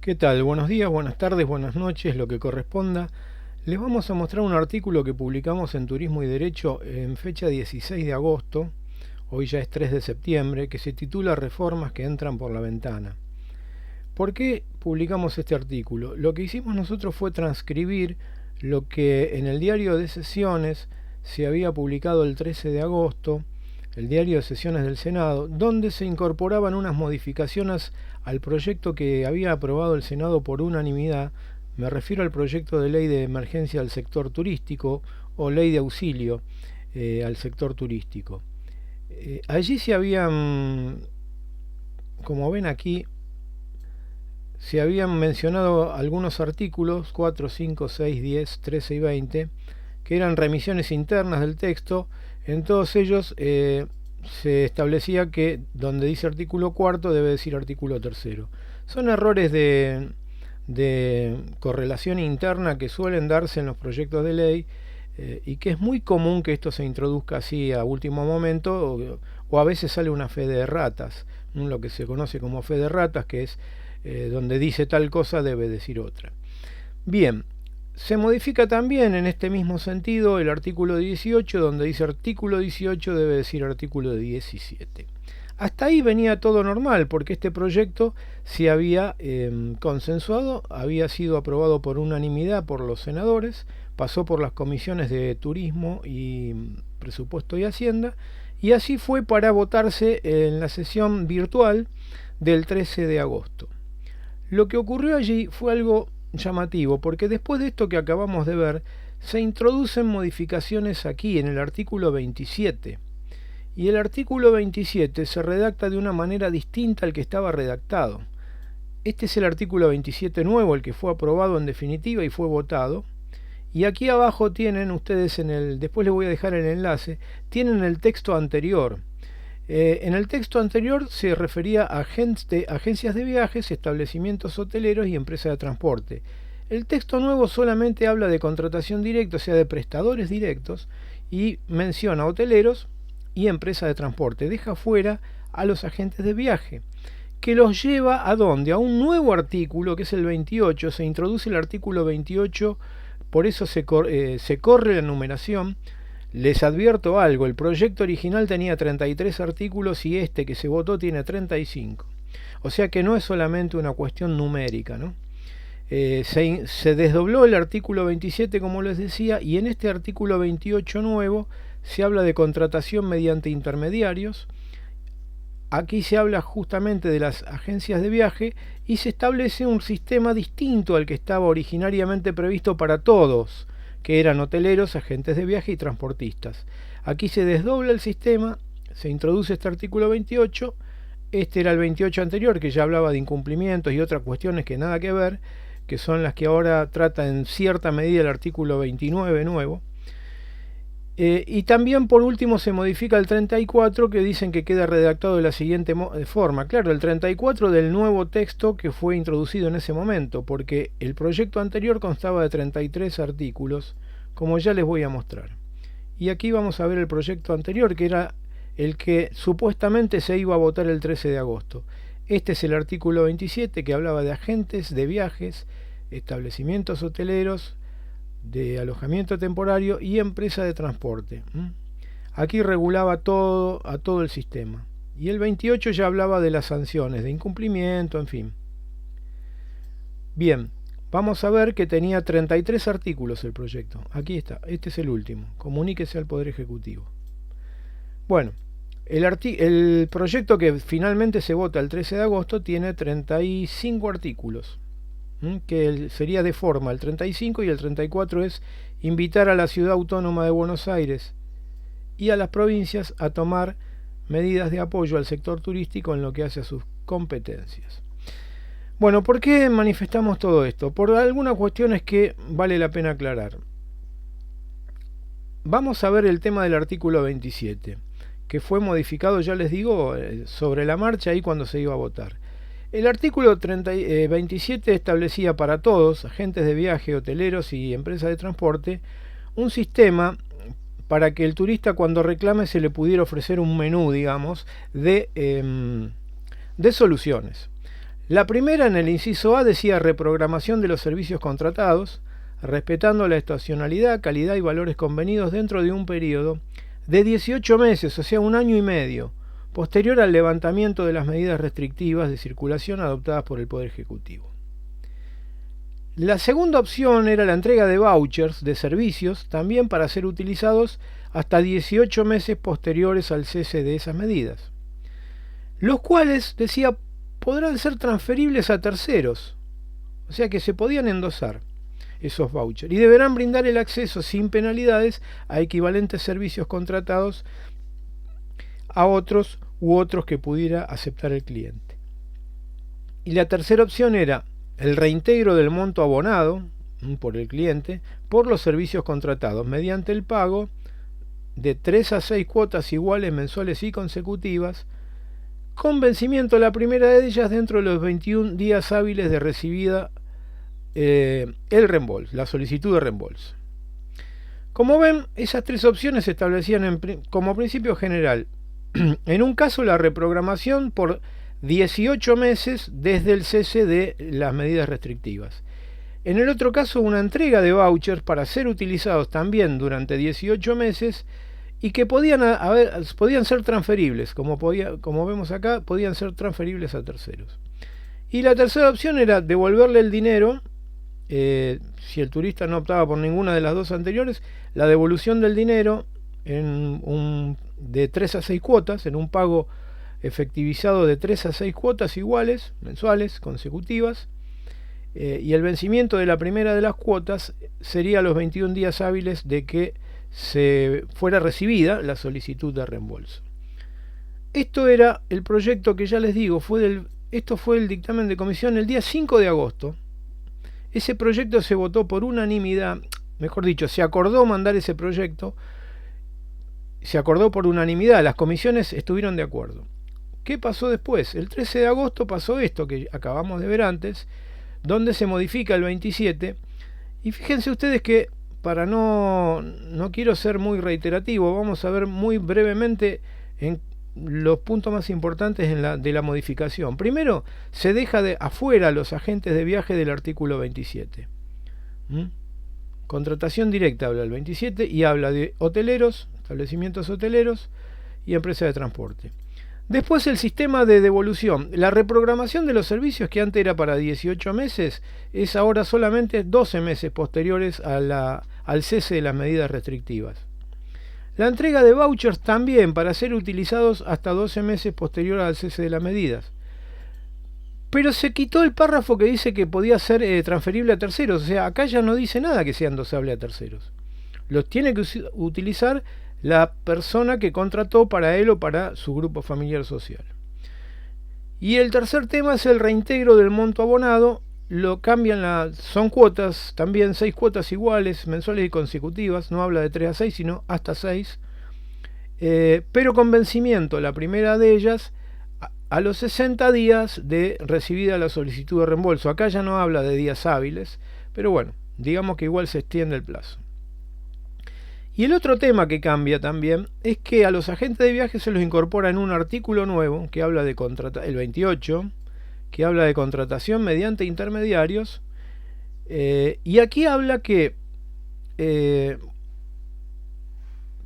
¿Qué tal? Buenos días, buenas tardes, buenas noches, lo que corresponda. Les vamos a mostrar un artículo que publicamos en Turismo y Derecho en fecha 16 de agosto, hoy ya es 3 de septiembre, que se titula Reformas que entran por la ventana. ¿Por qué publicamos este artículo? Lo que hicimos nosotros fue transcribir lo que en el diario de sesiones se había publicado el 13 de agosto, el diario de sesiones del Senado, donde se incorporaban unas modificaciones al proyecto que había aprobado el Senado por unanimidad. Me refiero al proyecto de ley de emergencia al sector turístico o ley de auxilio al sector turístico. Allí se habían, como ven aquí, se habían mencionado algunos artículos, 4, 5, 6, 10, 13 y 20, que eran remisiones internas del texto. En todos ellos se establecía que donde dice artículo cuarto debe decir artículo tercero. Son errores de correlación interna que suelen darse en los proyectos de ley y que es muy común que esto se introduzca así a último momento o a veces sale una fe de ratas, lo que se conoce como fe de ratas, que es donde dice tal cosa debe decir otra. Bien, se modifica también en este mismo sentido el artículo 18, donde dice artículo 18 debe decir artículo 17. Hasta ahí venía todo normal, porque este proyecto se había consensuado, había sido aprobado por unanimidad por los senadores, pasó por las comisiones de Turismo y Presupuesto y Hacienda, y así fue para votarse en la sesión virtual del 13 de agosto. Lo que ocurrió allí fue algo llamativo, porque después de esto que acabamos de ver, se introducen modificaciones aquí en el artículo 27. Y el artículo 27 se redacta de una manera distinta al que estaba redactado. Este es el artículo 27 nuevo, el que fue aprobado en definitiva y fue votado. Y aquí abajo tienen ustedes, después les voy a dejar el enlace, tienen el texto anterior. En el texto anterior se refería a agencias de viajes, establecimientos hoteleros y empresas de transporte. El texto nuevo solamente habla de contratación directa, o sea, de prestadores directos, y menciona hoteleros y empresas de transporte. Deja fuera a los agentes de viaje, que los lleva ¿a dónde? A un nuevo artículo, que es el 28. Se introduce el artículo 28, por eso se corre la numeración. Les advierto algo, el proyecto original tenía 33 artículos y este que se votó tiene 35. O sea que no es solamente una cuestión numérica, ¿no? Se desdobló el artículo 27, como les decía, y en este artículo 28 nuevo se habla de contratación mediante intermediarios. Aquí se habla justamente de las agencias de viaje y se establece un sistema distinto al que estaba originariamente previsto para todos, que eran hoteleros, agentes de viaje y transportistas. Aquí se desdobla el sistema, se introduce este artículo 28, este era el 28 anterior, que ya hablaba de incumplimientos y otras cuestiones que nada que ver, que son las que ahora trata en cierta medida el artículo 29 nuevo. Y también por último se modifica el 34, que dicen que queda redactado de la siguiente forma. Claro, el 34 del nuevo texto que fue introducido en ese momento, porque el proyecto anterior constaba de 33 artículos, como ya les voy a mostrar. Y aquí vamos a ver el proyecto anterior, que era el que supuestamente se iba a votar el 13 de agosto. Este es el artículo 27, que hablaba de agentes de viajes, establecimientos hoteleros, de alojamiento temporario y empresa de transporte. Aquí regulaba a todo el sistema. Y el 28 ya hablaba de las sanciones, de incumplimiento, en fin. Bien, vamos a ver que tenía 33 artículos el proyecto. Aquí está, este es el último. Comuníquese al Poder Ejecutivo. Bueno, el proyecto que finalmente se vota el 13 de agosto tiene 35 artículos, que sería de forma el 35, y el 34 es invitar a la Ciudad Autónoma de Buenos Aires y a las provincias a tomar medidas de apoyo al sector turístico en lo que hace a sus competencias. Bueno, ¿por qué manifestamos todo esto? Por algunas cuestiones que vale la pena aclarar. Vamos a ver el tema del artículo 27, que fue modificado, ya les digo, sobre la marcha ahí cuando se iba a votar. El artículo 27 establecía para todos, agentes de viaje, hoteleros y empresas de transporte, un sistema para que el turista cuando reclame se le pudiera ofrecer un menú, digamos, de soluciones. La primera, en el inciso A, decía reprogramación de los servicios contratados, respetando la estacionalidad, calidad y valores convenidos dentro de un periodo de 18 meses, o sea, 1 año y medio, posterior al levantamiento de las medidas restrictivas de circulación adoptadas por el Poder Ejecutivo. La segunda opción era la entrega de vouchers de servicios, también para ser utilizados hasta 18 meses posteriores al cese de esas medidas, los cuales, decía, podrán ser transferibles a terceros, o sea que se podían endosar esos vouchers, y deberán brindar el acceso sin penalidades a equivalentes servicios contratados a otros u otros que pudiera aceptar el cliente. Y la tercera opción era el reintegro del monto abonado por el cliente por los servicios contratados mediante el pago de 3 a 6 cuotas iguales mensuales y consecutivas, con vencimiento la primera de ellas dentro de los 21 días hábiles de recibida el reembolso, la solicitud de reembolso. Como ven, esas tres opciones se establecían como principio general. En un caso, la reprogramación por 18 meses desde el cese de las medidas restrictivas. En el otro caso, una entrega de vouchers para ser utilizados también durante 18 meses y que podían ser transferibles, como vemos acá, podían ser transferibles a terceros. Y la tercera opción era devolverle el dinero, si el turista no optaba por ninguna de las dos anteriores, la devolución del dinero de 3 a 6 cuotas, en un pago efectivizado de 3 a 6 cuotas iguales, mensuales, consecutivas, y el vencimiento de la primera de las cuotas sería a los 21 días hábiles de que se fuera recibida la solicitud de reembolso. Esto era el proyecto que ya les digo, esto fue el dictamen de comisión el día 5 de agosto. Ese proyecto se votó por unanimidad, mejor dicho, se acordó mandar ese proyecto, se acordó por unanimidad, las comisiones estuvieron de acuerdo. ¿Qué pasó después? El 13 de agosto pasó esto que acabamos de ver antes, donde se modifica el 27, y fíjense ustedes que, para no quiero ser muy reiterativo, vamos a ver muy brevemente en los puntos más importantes de la modificación. Primero, se deja afuera a los agentes de viaje del artículo 27. Contratación directa habla el 27 y habla de hoteleros, establecimientos hoteleros y empresas de transporte. Después, el sistema de devolución. La reprogramación de los servicios, que antes era para 18 meses, es ahora solamente 12 meses posteriores al cese de las medidas restrictivas. La entrega de vouchers también para ser utilizados hasta 12 meses posterior al cese de las medidas. Pero se quitó el párrafo que dice que podía ser transferible a terceros. O sea, acá ya no dice nada que sea endosable a terceros. Los tiene que utilizar la persona que contrató para él o para su grupo familiar social. Y el tercer tema es el reintegro del monto abonado. Lo cambian, son cuotas, también 6 cuotas iguales, mensuales y consecutivas. No habla de 3 a 6, sino hasta 6. Pero con vencimiento, la primera de ellas, a los 60 días de recibida la solicitud de reembolso. Acá ya no habla de días hábiles, pero bueno, digamos que igual se extiende el plazo. Y el otro tema que cambia también es que a los agentes de viaje se los incorpora en un artículo nuevo que habla de el 28, que habla de contratación mediante intermediarios, y aquí habla que,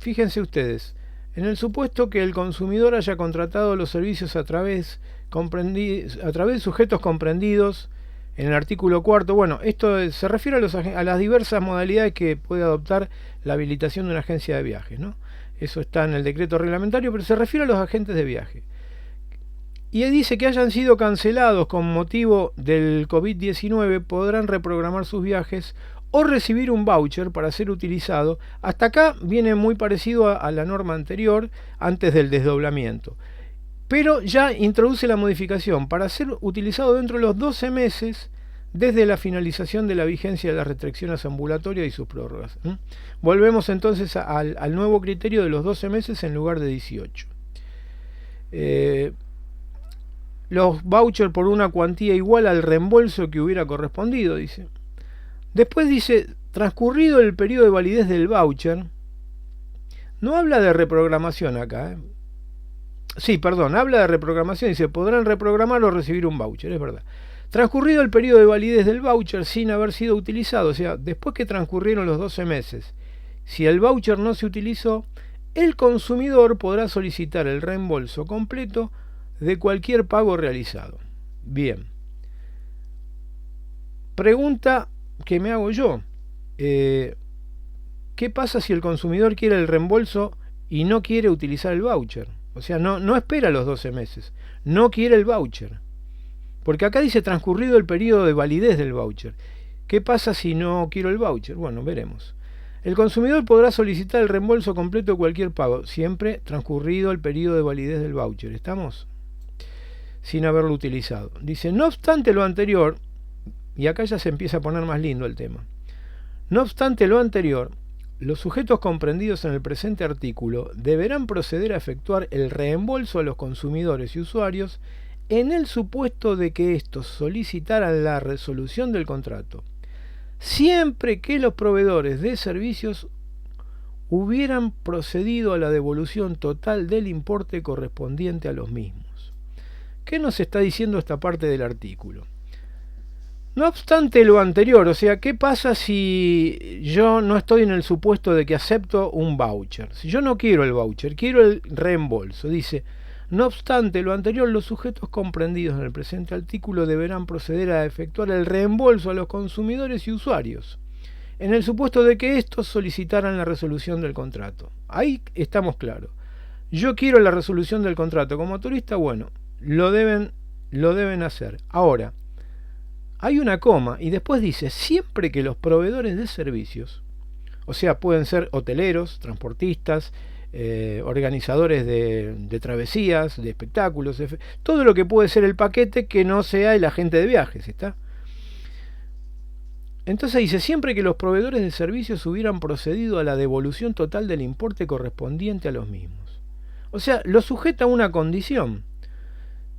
fíjense ustedes, en el supuesto que el consumidor haya contratado los servicios a través de sujetos comprendidos en el artículo 4, bueno, esto se refiere a las diversas modalidades que puede adoptar la habilitación de una agencia de viajes, ¿no? Eso está en el decreto reglamentario, pero se refiere a los agentes de viaje. Y dice que hayan sido cancelados con motivo del COVID-19 podrán reprogramar sus viajes o recibir un voucher para ser utilizado. Hasta acá viene muy parecido a la norma anterior, antes del desdoblamiento. Pero ya introduce la modificación para ser utilizado dentro de los 12 meses desde la finalización de la vigencia de las restricciones ambulatorias y sus prórrogas. Volvemos entonces al nuevo criterio de los 12 meses en lugar de 18. Los vouchers por una cuantía igual al reembolso que hubiera correspondido, dice. Después dice, transcurrido el periodo de validez del voucher, no habla de reprogramación acá, Sí, perdón, habla de reprogramación, dice, podrán reprogramar o recibir un voucher, es verdad. Transcurrido el periodo de validez del voucher sin haber sido utilizado, o sea, después que transcurrieron los 12 meses, si el voucher no se utilizó, el consumidor podrá solicitar el reembolso completo de cualquier pago realizado. Bien. Pregunta que me hago yo. ¿Qué pasa si el consumidor quiere el reembolso y no quiere utilizar el voucher? O sea, no espera los 12 meses. No quiere el voucher. Porque acá dice transcurrido el periodo de validez del voucher. ¿Qué pasa si no quiero el voucher? Bueno, veremos. El consumidor podrá solicitar el reembolso completo de cualquier pago, siempre transcurrido el periodo de validez del voucher. ¿Estamos? Sin haberlo utilizado. Dice, no obstante lo anterior, y acá ya se empieza a poner más lindo el tema. No obstante lo anterior, los sujetos comprendidos en el presente artículo deberán proceder a efectuar el reembolso a los consumidores y usuarios en el supuesto de que estos solicitaran la resolución del contrato, siempre que los proveedores de servicios hubieran procedido a la devolución total del importe correspondiente a los mismos. ¿Qué nos está diciendo esta parte del artículo? No obstante lo anterior, o sea, ¿qué pasa si yo no estoy en el supuesto de que acepto un voucher? Si yo no quiero el voucher, quiero el reembolso. Dice, no obstante lo anterior, los sujetos comprendidos en el presente artículo deberán proceder a efectuar el reembolso a los consumidores y usuarios, en el supuesto de que estos solicitaran la resolución del contrato. Ahí estamos claros. Yo quiero la resolución del contrato como turista, bueno, lo deben hacer. Ahora, hay una coma y después dice, siempre que los proveedores de servicios, o sea, pueden ser hoteleros, transportistas, organizadores de travesías, de espectáculos, todo lo que puede ser el paquete que no sea el agente de viajes, ¿está? Entonces dice, siempre que los proveedores de servicios hubieran procedido a la devolución total del importe correspondiente a los mismos. O sea, lo sujeta a una condición.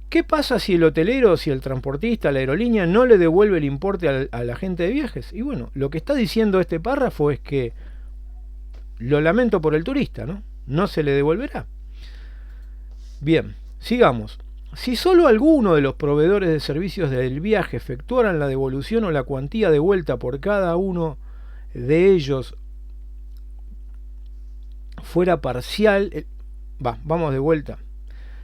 ¿Qué pasa si el hotelero, si el transportista, la aerolínea no le devuelve el importe al agente de viajes? Y bueno, lo que está diciendo este párrafo es que lo lamento por el turista, ¿no? No se le devolverá. Bien, sigamos. Si solo alguno de los proveedores de servicios del viaje efectuaran la devolución o la cuantía de vuelta por cada uno de ellos fuera parcial, vamos de vuelta.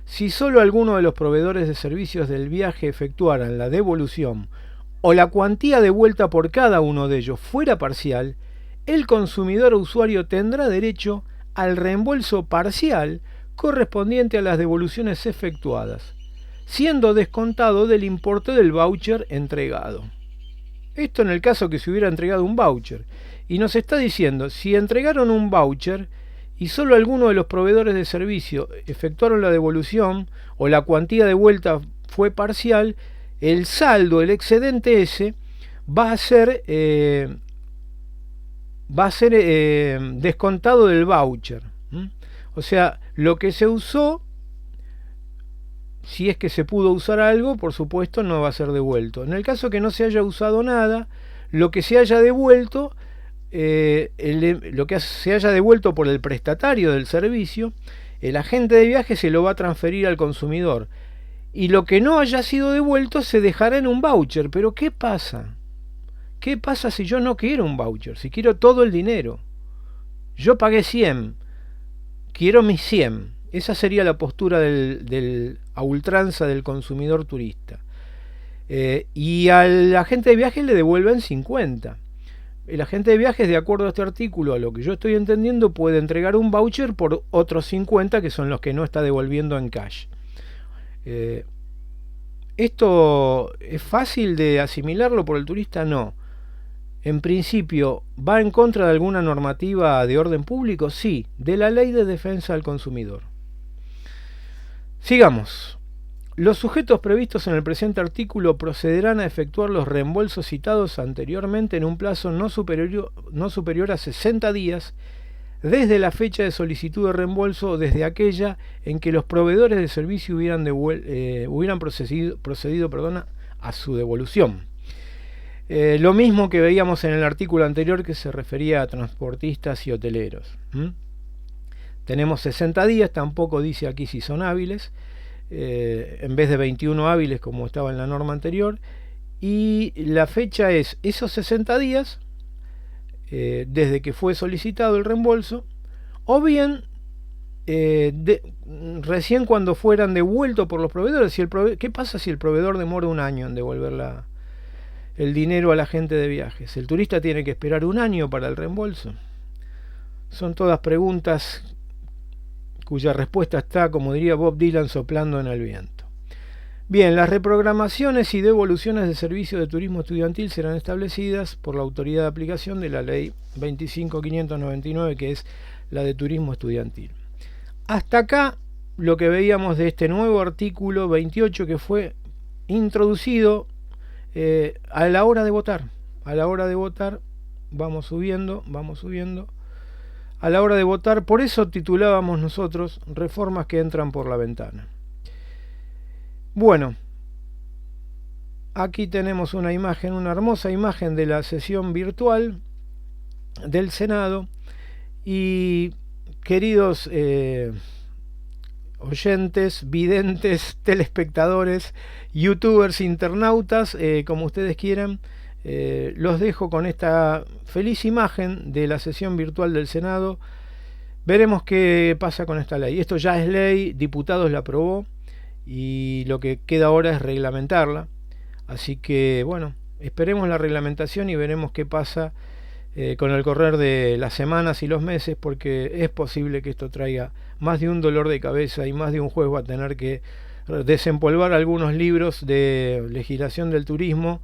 Si solo alguno de los proveedores de servicios del viaje efectuaran la devolución o la cuantía de vuelta por cada uno de ellos fuera parcial, el consumidor o usuario tendrá derecho al reembolso parcial correspondiente a las devoluciones efectuadas, siendo descontado del importe del voucher entregado. Esto en el caso que se hubiera entregado un voucher. Y nos está diciendo, si entregaron un voucher y solo alguno de los proveedores de servicio efectuaron la devolución o la cuantía de vuelta fue parcial, el saldo, el excedente ese, va a ser descontado del voucher. O sea, lo que se usó, si es que se pudo usar algo, por supuesto no va a ser devuelto. En el caso que no se haya usado nada, lo que se haya devuelto, lo que se haya devuelto por el prestatario del servicio, el agente de viaje se lo va a transferir al consumidor. Y lo que no haya sido devuelto se dejará en un voucher. Pero ¿qué pasa? ¿Qué pasa si yo no quiero un voucher? Si quiero todo el dinero. Yo pagué 100. Quiero mis 100. Esa sería la postura a ultranza del consumidor turista. Y al agente de viajes le devuelven 50. El agente de viajes, de acuerdo a este artículo, a lo que yo estoy entendiendo, puede entregar un voucher por otros 50, que son los que no está devolviendo en cash. ¿Esto es fácil de asimilarlo por el turista? No. En principio, ¿va en contra de alguna normativa de orden público? Sí, de la Ley de Defensa del Consumidor. Sigamos. Los sujetos previstos en el presente artículo procederán a efectuar los reembolsos citados anteriormente en un plazo no superior a 60 días desde la fecha de solicitud de reembolso o desde aquella en que los proveedores de servicio hubieran procedido a su devolución. Lo mismo que veíamos en el artículo anterior que se refería a transportistas y hoteleros. Tenemos 60 días, tampoco dice aquí si son hábiles, en vez de 21 hábiles como estaba en la norma anterior. Y la fecha es esos 60 días desde que fue solicitado el reembolso, o bien recién cuando fueran devueltos por los proveedores. Si ¿qué pasa si el proveedor demora un año en devolver el dinero al agente de viajes? ¿El turista tiene que esperar un año para el reembolso? Son todas preguntas cuya respuesta está, como diría Bob Dylan, soplando en el viento. Bien, las reprogramaciones y devoluciones de servicio de turismo estudiantil serán establecidas por la autoridad de aplicación de la ley 25.599, que es la de turismo estudiantil. Hasta acá lo que veíamos de este nuevo artículo 28 que fue introducido a la hora de votar. A la hora de votar vamos subiendo. A la hora de votar, por eso titulábamos nosotros reformas que entran por la ventana. Bueno, aquí tenemos una imagen, una hermosa imagen de la sesión virtual del Senado. Y queridos oyentes, videntes, telespectadores, youtubers, internautas, como ustedes quieran, los dejo con esta feliz imagen de la sesión virtual del Senado. Veremos qué pasa con esta ley. Esto ya es ley, diputados la aprobó y lo que queda ahora es reglamentarla. Así que bueno, esperemos la reglamentación y veremos qué pasa con el correr de las semanas y los meses, porque es posible que esto traiga más de un dolor de cabeza y más de un juez va a tener que desempolvar algunos libros de legislación del turismo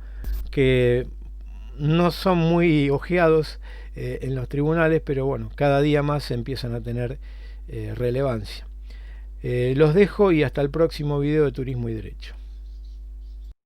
que no son muy ojeados en los tribunales, pero bueno, cada día más empiezan a tener relevancia. Los dejo y hasta el próximo video de Turismo y Derecho.